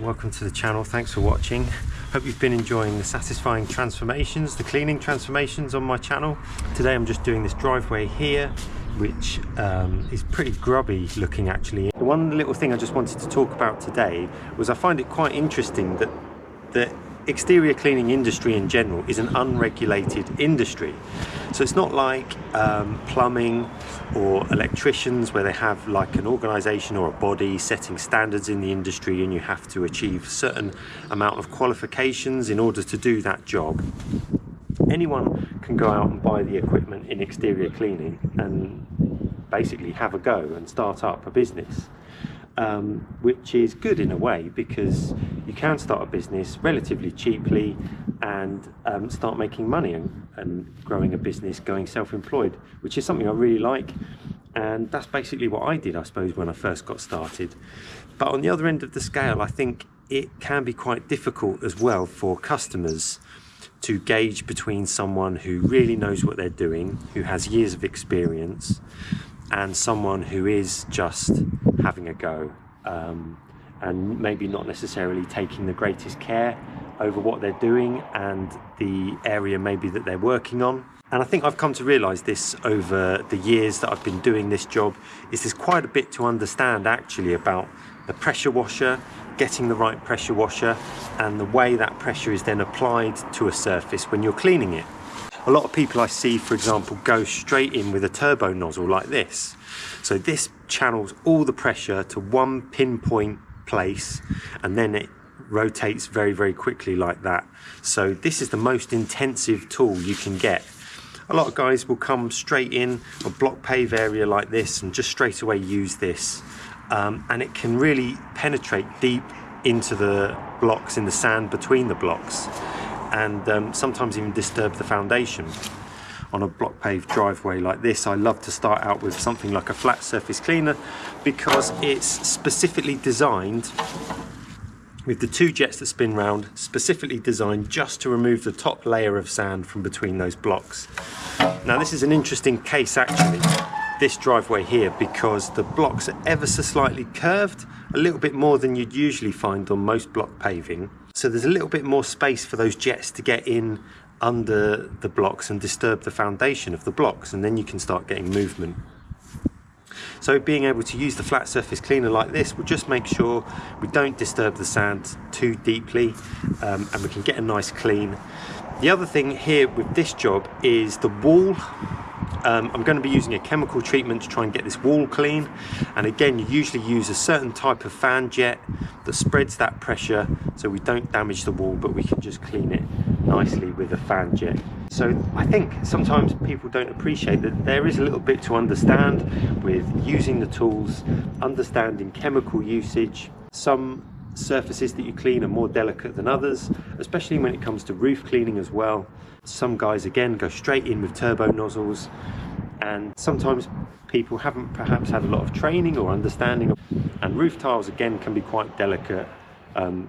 welcome to the channel. Thanks for watching. Hope you've been enjoying the satisfying transformations, the cleaning transformations on my channel. Today I'm just doing this driveway here, which is pretty grubby looking actually. The one little thing I just wanted to talk about today was I find it quite interesting that the exterior cleaning industry in general is an unregulated industry. So it's not like plumbing or electricians where they have like an organisation or a body setting standards in the industry and you have to achieve a certain amount of qualifications in order to do that job. Anyone can go out and buy the equipment in exterior cleaning and basically have a go and start up a business. Which is good in a way because you can start a business relatively cheaply and start making money and growing a business, going self-employed, which is something I really like. And that's basically what I did, I suppose, when I first got started. But on the other end of the scale, I think it can be quite difficult as well for customers to gauge between someone who really knows what they're doing, who has years of experience, and someone who is just having a go and maybe not necessarily taking the greatest care over what they're doing and the area maybe that they're working on. And I think I've come to realise this over the years that I've been doing this job, is there's quite a bit to understand actually about the pressure washer, getting the right pressure washer, and the way that pressure is then applied to a surface when you're cleaning it. A lot of people I see, for example, go straight in with a turbo nozzle like this. So this channels all the pressure to one pinpoint place and then it rotates very, very quickly like that. So this is the most intensive tool you can get. A lot of guys will come straight in a block pave area like this and just straight away use this. And it can really penetrate deep into the blocks, in the sand between the blocks, and sometimes even disturb the foundation. On a block paved driveway like this, I love to start out with something like a flat surface cleaner because it's specifically designed with the two jets that spin round, specifically designed just to remove the top layer of sand from between those blocks. Now this is an interesting case actually, this driveway here, because the blocks are ever so slightly curved, a little bit more than you'd usually find on most block paving. So there's a little bit more space for those jets to get in under the blocks and disturb the foundation of the blocks, and then you can start getting movement. So being able to use the flat surface cleaner like this will just make sure we don't disturb the sand too deeply, and we can get a nice clean. The other thing here with this job is the wall. I'm going to be using a chemical treatment to try and get this wall clean, and again you usually use a certain type of fan jet that spreads that pressure so we don't damage the wall, but we can just clean it nicely with a fan jet. So I think sometimes people don't appreciate that there is a little bit to understand with using the tools, understanding chemical usage. Some surfaces that you clean are more delicate than others, especially when it comes to roof cleaning as well. Some guys again go straight in with turbo nozzles, and sometimes people haven't perhaps had a lot of training or understanding, and roof tiles again can be quite delicate. You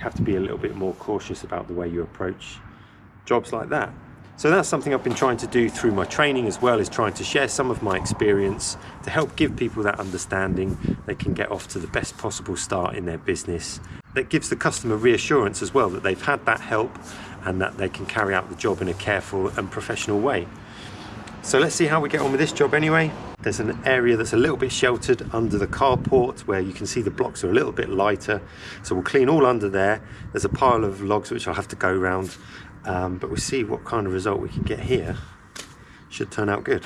have to be a little bit more cautious about the way you approach jobs like that. So that's something I've been trying to do through my training as well, is trying to share some of my experience to help give people that understanding they can get off to the best possible start in their business. That gives the customer reassurance as well that they've had that help and that they can carry out the job in a careful and professional way. So let's see how we get on with this job anyway. There's an area that's a little bit sheltered under the carport where you can see the blocks are a little bit lighter. So we'll clean all under there. There's a pile of logs which I'll have to go around. But we'll see what kind of result we can get here. Should turn out good.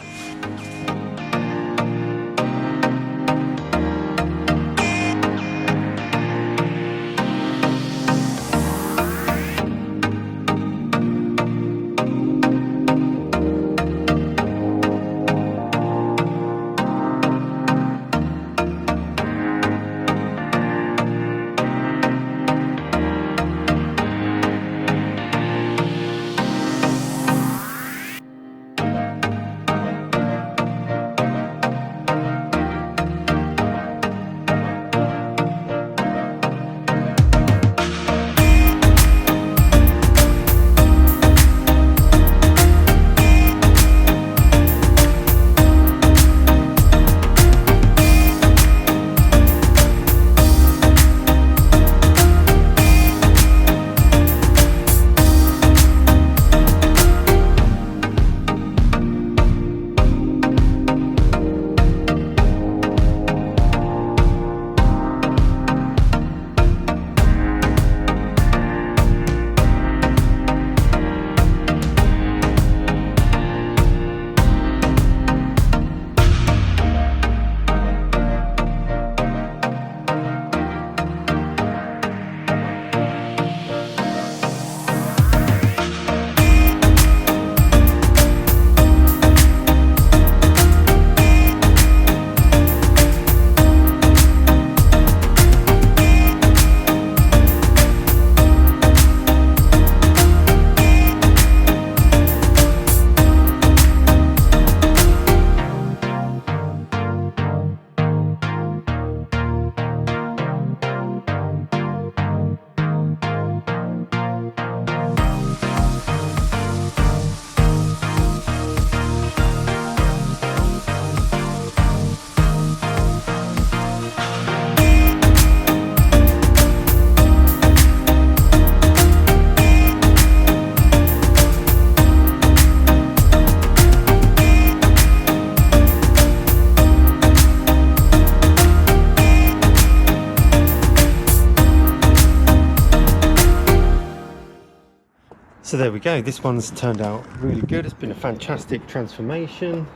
So there we go, this one's turned out really good. It's been a fantastic transformation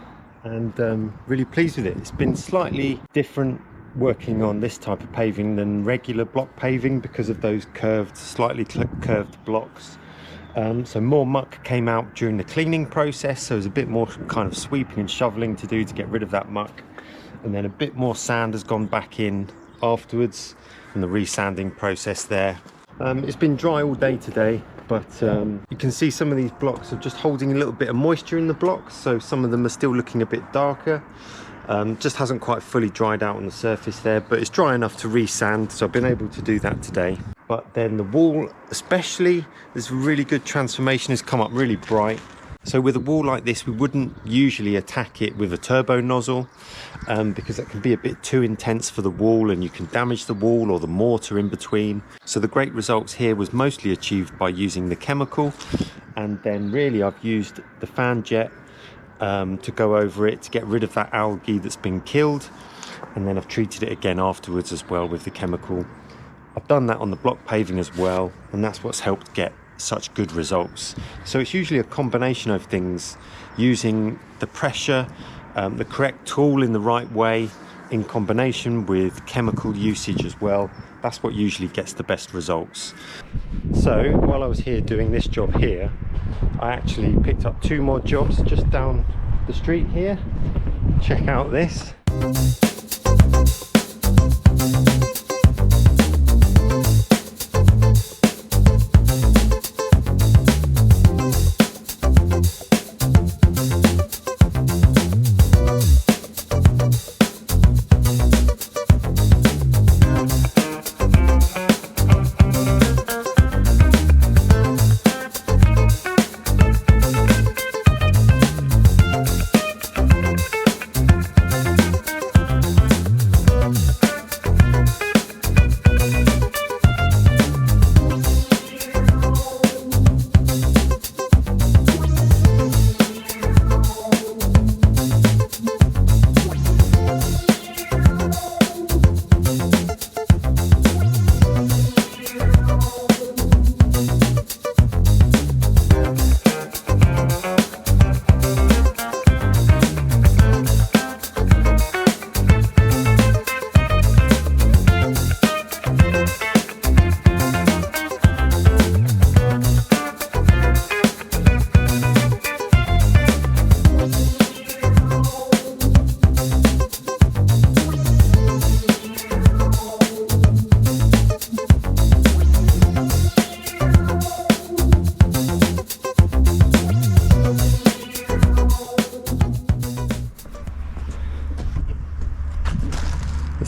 and really pleased with it. It's been slightly different working on this type of paving than regular block paving because of those slightly curved blocks. So more muck came out during the cleaning process, so there's a bit more kind of sweeping and shoveling to do to get rid of that muck, and then a bit more sand has gone back in afterwards and the resanding process there. It's been dry all day today, but you can see some of these blocks are just holding a little bit of moisture in the blocks, so some of them are still looking a bit darker. Just hasn't quite fully dried out on the surface there, but it's dry enough to resand, so I've been able to do that today. But then the wall especially, there's a really good transformation, has come up really bright. So with a wall like this, we wouldn't usually attack it with a turbo nozzle because that can be a bit too intense for the wall and you can damage the wall or the mortar in between. So the great results here was mostly achieved by using the chemical, and then really I've used the fan jet to go over it to get rid of that algae that's been killed, and then I've treated it again afterwards as well with the chemical. I've done that on the block paving as well, and that's what's helped get such good results. So it's usually a combination of things, using the pressure, the correct tool in the right way, in combination with chemical usage as well. That's what usually gets the best results. So while I was here doing this job here, I actually picked up 2 more jobs just down the street here. Check out this.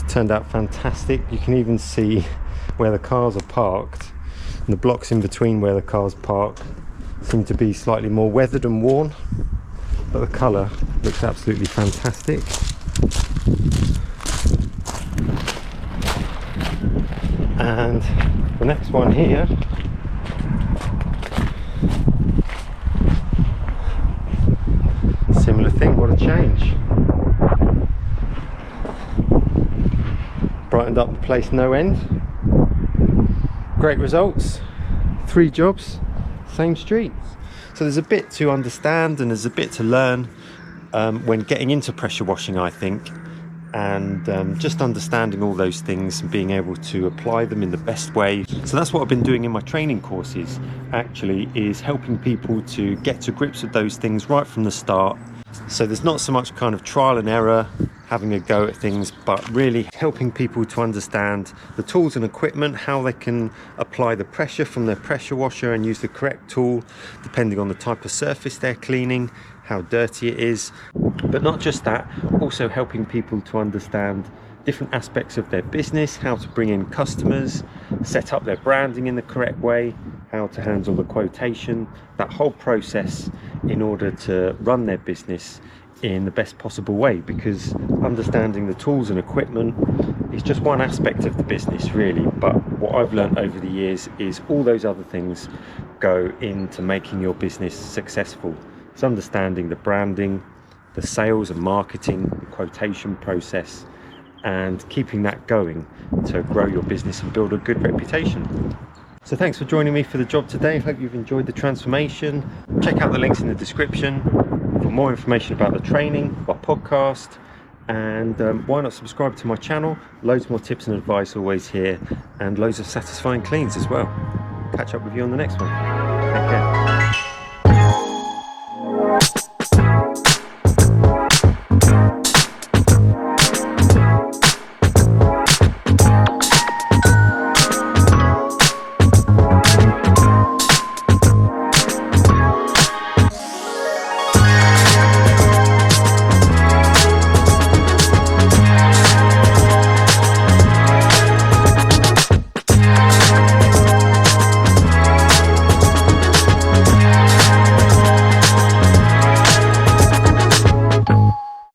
Turned out fantastic. You can even see where the cars are parked, and the blocks in between where the cars park seem to be slightly more weathered and worn, but the colour looks absolutely fantastic. And the next one here, similar thing. What a change. Brightened up the place no end. Great results. 3 jobs, same streets. So there's a bit to understand and there's a bit to learn when getting into pressure washing, I think, and just understanding all those things and being able to apply them in the best way. So that's what I've been doing in my training courses, actually, is helping people to get to grips with those things right from the start. So there's not so much kind of trial and error, having a go at things, but really helping people to understand the tools and equipment, how they can apply the pressure from their pressure washer and use the correct tool depending on the type of surface they're cleaning, how dirty it is. But not just that, also helping people to understand different aspects of their business, how to bring in customers, set up their branding in the correct way, how to handle the quotation, that whole process in order to run their business in the best possible way, because understanding the tools and equipment is just one aspect of the business really, but what I've learned over the years is all those other things go into making your business successful. It's understanding the branding, the sales and marketing, the quotation process, and keeping that going to grow your business and build a good reputation. So thanks for joining me for the job today. Hope you've enjoyed the transformation. Check out the links in the description for more information about the training, our podcast, and why not subscribe to my channel? Loads more tips and advice always here, and loads of satisfying cleans as well. Catch up with you on the next one. Take care.